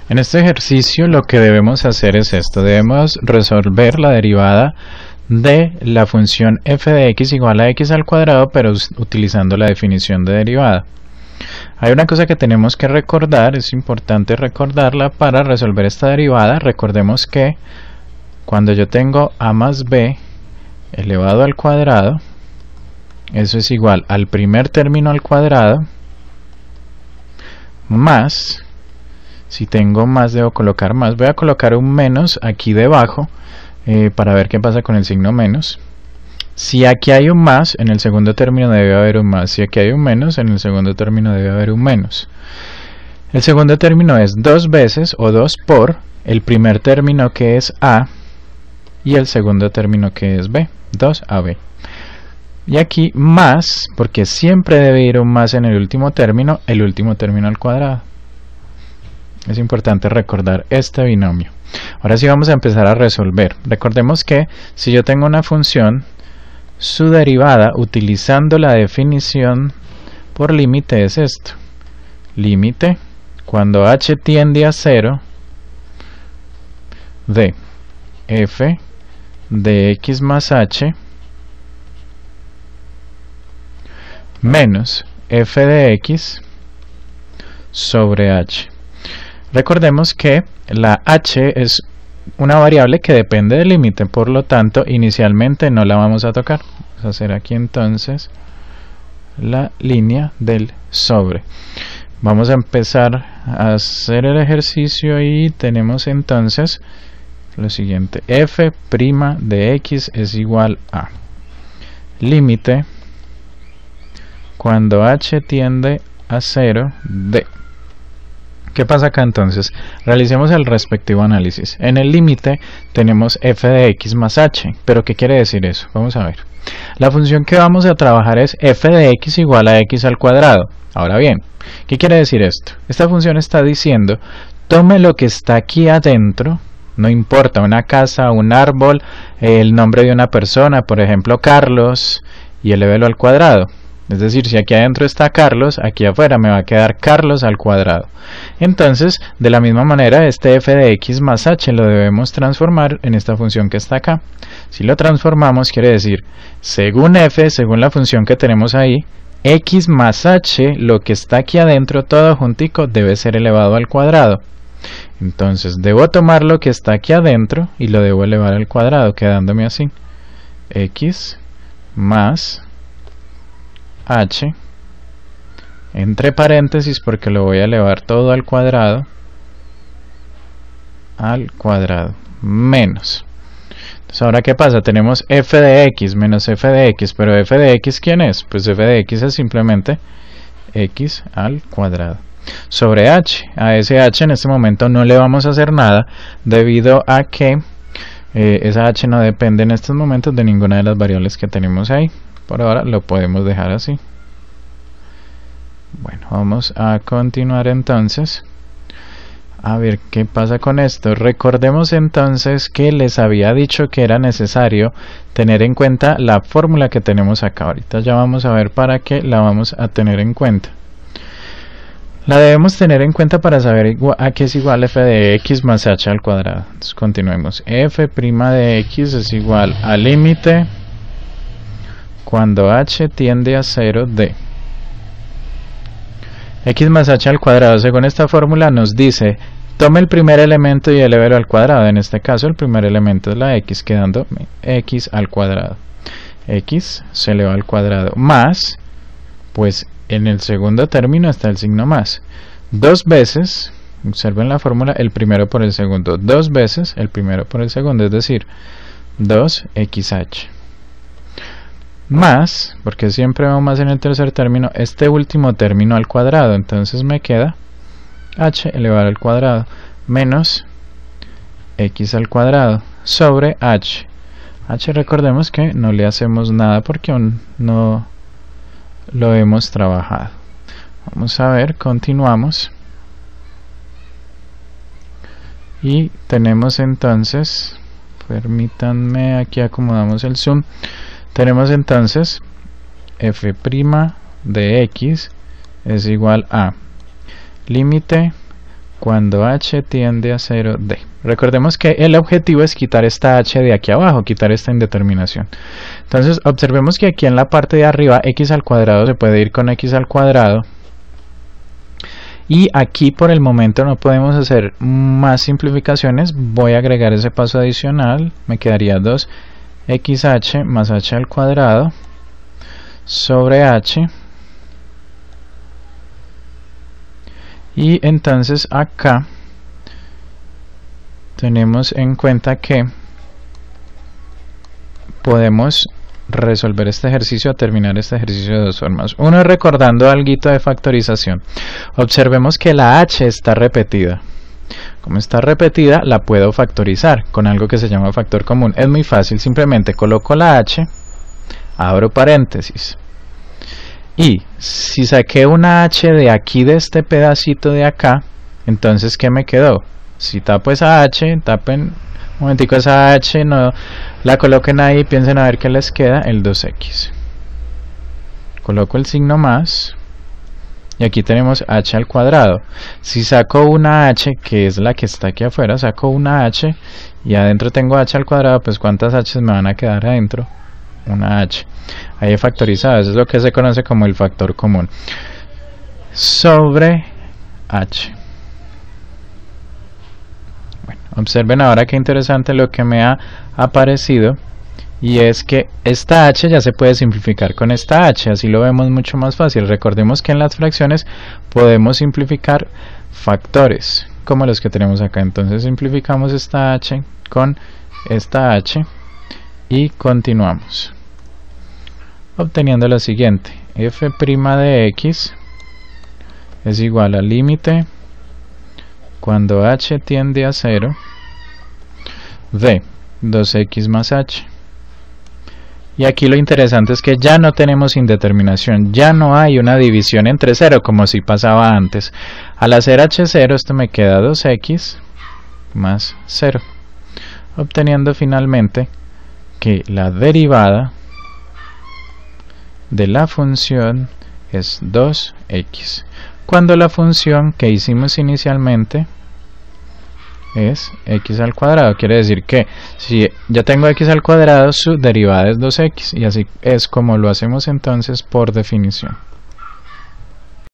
En este ejercicio lo que debemos hacer es esto, debemos resolver la derivada de la función f de x igual a x al cuadrado, pero utilizando la definición de derivada. Hay una cosa que tenemos que recordar, es importante recordarla para resolver esta derivada. Recordemos que cuando yo tengo a más b elevado al cuadrado, eso es igual al primer término al cuadrado, más, si tengo más debo colocar más, voy a colocar un menos aquí debajo para ver qué pasa con el signo menos. Si aquí hay un más, en el segundo término debe haber un más. Si aquí hay un menos, en el segundo término debe haber un menos. El segundo término es 2 veces o 2 por el primer término que es a y el segundo término que es b, 2ab. Y aquí más, porque siempre debe ir un más en el último término al cuadrado. Es importante recordar este binomio. Ahora sí vamos a empezar a resolver. Recordemos que si yo tengo una función, su derivada utilizando la definición por límite es esto. Límite cuando h tiende a 0 de f de x más h menos f de x sobre h. Recordemos que la h es una variable que depende del límite, por lo tanto inicialmente no la vamos a tocar. Vamos a hacer aquí entonces la línea del sobre. Vamos a empezar a hacer el ejercicio y tenemos entonces lo siguiente: f' de x es igual a límite cuando h tiende a 0 de... ¿Qué pasa acá entonces? Realicemos el respectivo análisis. En el límite tenemos f de x más h, pero ¿qué quiere decir eso? Vamos a ver. La función que vamos a trabajar es f de x igual a x al cuadrado. Ahora bien, ¿qué quiere decir esto? Esta función está diciendo, tome lo que está aquí adentro, no importa, una casa, un árbol, el nombre de una persona, por ejemplo Carlos, y elévelo al cuadrado. Es decir, si aquí adentro está Carlos, aquí afuera me va a quedar Carlos al cuadrado. Entonces, de la misma manera, este f de x más h lo debemos transformar en esta función que está acá. Si lo transformamos, quiere decir, según f, según la función que tenemos ahí, x más h, lo que está aquí adentro, todo juntico, debe ser elevado al cuadrado. Entonces, debo tomar lo que está aquí adentro y lo debo elevar al cuadrado, quedándome así. X más h, entre paréntesis porque lo voy a elevar todo al cuadrado, menos. Entonces ahora ¿qué pasa? Tenemos f de x menos f de x, pero f de x ¿quién es? Pues f de x es simplemente x al cuadrado sobre h. A ese h en este momento no le vamos a hacer nada debido a que esa h no depende en estos momentos de ninguna de las variables que tenemos ahí. Por ahora lo podemos dejar así. Bueno, vamos a continuar entonces. A ver qué pasa con esto. Recordemos entonces que les había dicho que era necesario tener en cuenta la fórmula que tenemos acá. Ahorita ya vamos a ver para qué la vamos a tener en cuenta. La debemos tener en cuenta para saber a qué es igual f de x más h al cuadrado. Entonces continuemos. F' de x es igual al límite cuando h tiende a 0 de x más h al cuadrado. Según esta fórmula nos dice, tome el primer elemento y elévelo al cuadrado. En este caso el primer elemento es la x, quedando x al cuadrado. X se eleva al cuadrado más, pues en el segundo término está el signo más. 2 veces, observen la fórmula, el primero por el segundo. 2 veces el primero por el segundo, es decir, 2xh. Más, porque siempre veo más en el tercer término, este último término al cuadrado. Entonces me queda h elevado al cuadrado menos x al cuadrado sobre h. H recordemos que no le hacemos nada porque aún no lo hemos trabajado. Vamos a ver, continuamos. Y tenemos entonces, permítanme, aquí acomodamos el zoom. Tenemos entonces f' de x es igual a límite cuando h tiende a 0, d. Recordemos que el objetivo es quitar esta h de aquí abajo, quitar esta indeterminación. Entonces observemos que aquí en la parte de arriba x al cuadrado se puede ir con x al cuadrado. Y aquí por el momento no podemos hacer más simplificaciones. Voy a agregar ese paso adicional. Me quedaría 2xh más h al cuadrado sobre h. Y entonces acá tenemos en cuenta que podemos resolver este ejercicio o terminar este ejercicio de dos formas. Uno, recordando alguito de factorización. Observemos que la h está repetida. Como está repetida, la puedo factorizar con algo que se llama factor común. Es muy fácil, simplemente coloco la h, abro paréntesis. Y si saqué una h de aquí, de este pedacito de acá, entonces ¿qué me quedó? Si tapo esa h, tapen un momentico esa h, no la coloquen ahí, piensen a ver qué les queda, el 2x. Coloco el signo más, y aquí tenemos h al cuadrado. Si saco una h, que es la que está aquí afuera, saco una h, y adentro tengo h al cuadrado, pues ¿cuántas h me van a quedar adentro? Una h. Ahí he factorizado, eso es lo que se conoce como el factor común. Sobre h. Bueno, observen ahora qué interesante lo que me ha aparecido. Y es que esta h ya se puede simplificar con esta h, así lo vemos mucho más fácil. Recordemos que en las fracciones podemos simplificar factores, como los que tenemos acá. Entonces simplificamos esta h con esta h y continuamos, obteniendo lo siguiente: f' de x es igual al límite cuando h tiende a 0 de 2x más h. Y aquí lo interesante es que ya no tenemos indeterminación, ya no hay una división entre 0 como si pasaba antes. Al hacer h0 esto me queda 2x más 0, obteniendo finalmente que la derivada de la función es 2x, cuando la función que hicimos inicialmente es x al cuadrado. Quiere decir que si ya tengo x al cuadrado, su derivada es 2x, y así es como lo hacemos entonces por definición.